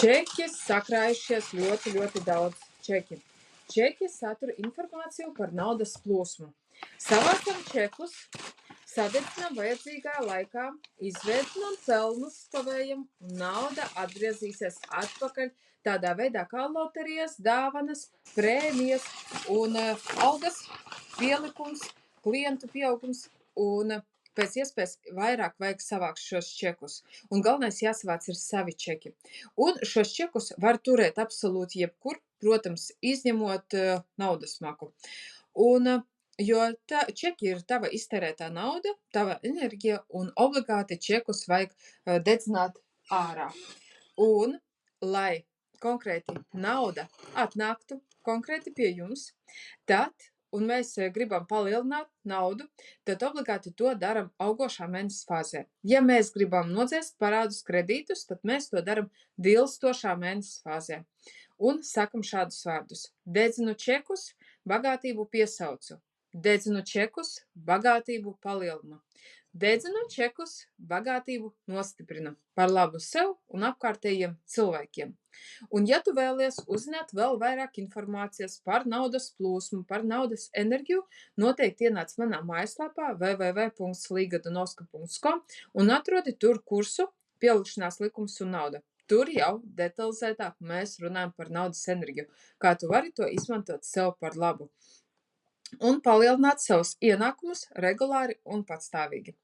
Čeki sakrājušies ļoti daudz čeki. Čeki satura informāciju par naudas plūsmu. Savācam čekus, sadedzinām vajadzīgā laikā, izvērtinām pelnus savējam, un nauda atgriezīsies atpakaļ tādā veidā kā loterijas, dāvanas, prēmijas un algas pielikums, klientu pieaugums un pēc iespējas vairāk vajag savākt šos čekus. Un galvenais jāsavāc ir savi čeki. Un šos čekus var turēt absolūti jebkur, protams, izņemot naudas maku. Jo čeki ir tava iztērētā nauda, tava enerģija, un obligāti čekus vajag dedzināt ārā. Un, lai konkrēti nauda atnāktu konkrēti pie jums, un mēs gribam palielināt naudu, tad obligāti to daram augošā mēnesis fāzē. Ja mēs gribam nodzēst parādus kredītus, tad mēs to daram dilstošā mēnesis fāzē. Un sakam šādus vārdus. Dedzinu čekus, bagātību piesaucu. Dedzinu čekus, bagātību palielinu. Dedzinu čekus, bagātību nostiprinu par labu sev un apkārtējiem cilvēkiem. Un ja tu vēlies uzzināt vēl vairāk informācijas par naudas plūsmu, par naudas enerģiju, noteikti ienāc manā mājaslapā www.ligadunovska.com un atrodi tur kursu Pielikšanās likums un nauda. Tur jau detalizētāk mēs runājam par naudas enerģiju, kā tu vari to izmantot sev par labu un palielināt savus ienākumus regulāri un patstāvīgi.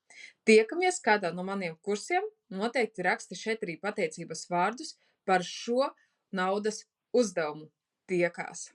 Tiekamies kādā no maniem kursiem, noteikti raksti šeit arī pateicības vārdus par šo naudas uzdevumu. Tiekās!